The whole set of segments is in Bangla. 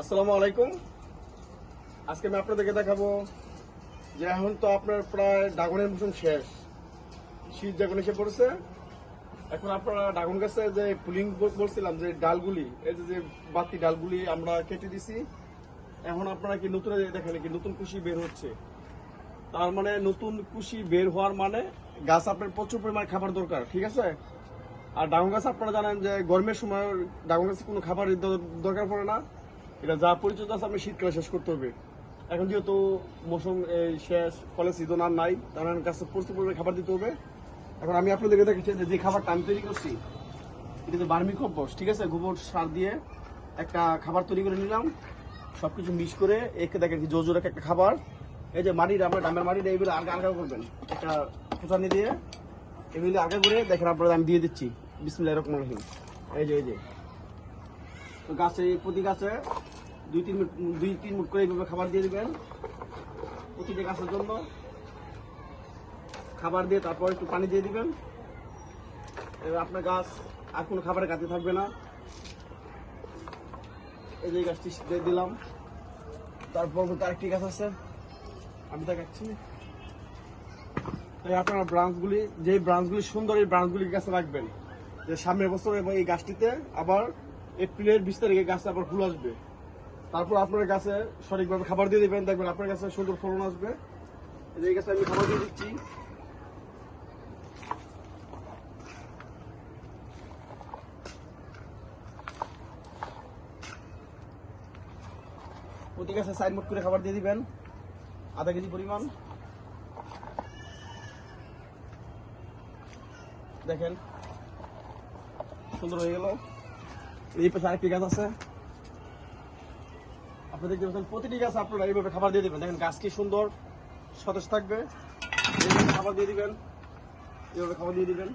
আসসালামু আলাইকুম। আজকে আমি আপনাদেরকে দেখাবো যে এখন তো আপনার প্রায় ড্রাগনের মৌসুম শেষ, শীত যখন এসে পড়েছে। এখন আপনারা ড্রাগন গাছে যে পুলিং বলছিলাম যে ডালগুলি, এই যে বাতি ডালগুলি আমরা কেটে দিছি। এখন আপনারা কি নতুন দেখেন কি নতুন কুশি বের হচ্ছে, তার মানে নতুন কুশি বের হওয়ার মানে গাছ আপনার প্রচুর পরিমাণে খাবার দরকার, ঠিক আছে। আর ড্রাগন গাছ আপনারা জানেন যে গরমের সময় ড্রাগন গাছে কোনো খাবার দরকার পড়ে না। এটা যা পরিচর্যা আছে আপনি শীতকালে শেষ করতে হবে। এখন যেহেতু মৌসুম শেষ, ফলে সিজন আর নাই, তার মানে গাছে প্রচুর পরিমাণে খাবার দিতে হবে। এখন আমি আপনাদেরকে দেখেছি যে খাবারটা আমি তৈরি করছি, এটা যে বার্মি কম্পোস্ট, ঠিক আছে, গোবর সার দিয়ে একটা খাবার তৈরি করে নিলাম। সবকিছু মিক্স করে একে দেখেন কি জোর একটা খাবার। এই যে মাটিটা আমরা ডামের মাটিটা এইগুলো আলগা আলগা করবেন, একটা খোঁচানি দিয়ে এগুলি আলগা করে দেখেন আপনারা আমি দিয়ে দিচ্ছি। বিসমিল্লাহির রহমানির রহিম। এই যে তো গাছে প্রতি গাছে 2-3 মুঠ করে এইভাবে খাবার দিয়ে দিবেন প্রতিটা গাছের জন্য। খাবার দিয়ে তারপর একটু পানি দিয়ে দিবেন। এবার আপনার গাছ আর কোনো খাবারের কাছে থাকবে না। এই যে গাছটি দিয়ে দিলাম। তারপর আরেকটি গাছ আছে, আমি দেখাচ্ছি। এই আপনার ব্রাঞ্চগুলি, যে ব্রাঞ্চগুলি সুন্দর, এই ব্রাঞ্চগুলি গাছে রাখবেন, যে সামনের বছর এবং এই গাছটিতে আবার এপ্রিলের 20 তারিখে গাছে আবার ফুল আসবে। তারপর আপনার গাছে সঠিকভাবে খাবার দিয়ে দেবেন, দেখবেন আপনার গাছে সুন্দর ফলন আসবে। এই গাছে আমি খাবার দিয়ে দিচ্ছি। প্রতি গাছে 4 মুঠ করে খাবার দিয়ে দিবেন, আধা কেজি পরিমাণ। দেখেন সুন্দর হয়ে গেল। এই পাশে আরেকটি গাছ আছে, আপনি দেখতে পাচ্ছেন। প্রতিটি গাছ আপনারা এইভাবে খাবার দিয়ে দিবেন, দেখেন গাছ কি সুন্দর সতেজ থাকবে। এইভাবে খাবার দিয়ে দিবেন, এইভাবে খাবার দিয়ে দিবেন।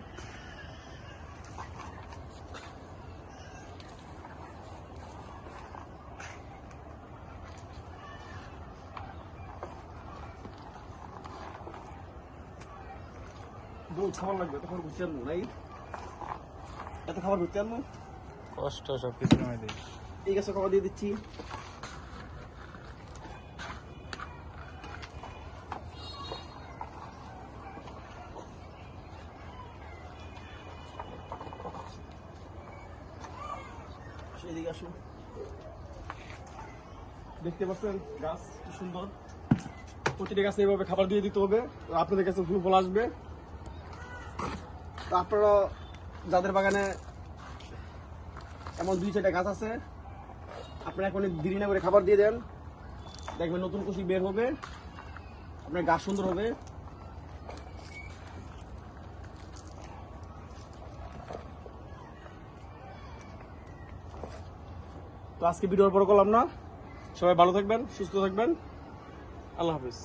বহুত খাবার লাগবে, তখন ঘুরতে আনবো নাই, এত খাবার ঘুরতে আনবো কষ্ট সবকিছু নামাই দিই। এই গাছে খাবার দিয়ে দিচ্ছি। এদিকে আসুন, দেখতে পাচ্ছেন গাছ কি সুন্দর। প্রতিটি গাছে এইভাবে খাবার দিয়ে দিতে হবে, আপনাদের কাছে ফুল ফল আসবে। তো আপনারা যাদের বাগানে এমন 2-4টা গাছ আছে, আপনারা এখন দেরি না করে খাবার দিয়ে দেন, দেখবেন নতুন কুশি বের হবে, আপনার গাছ সুন্দর হবে। তো আজকে ভিডিওর পর করলাম না, সবাই ভালো থাকবেন, সুস্থ থাকবেন, আল্লাহ হাফিজ।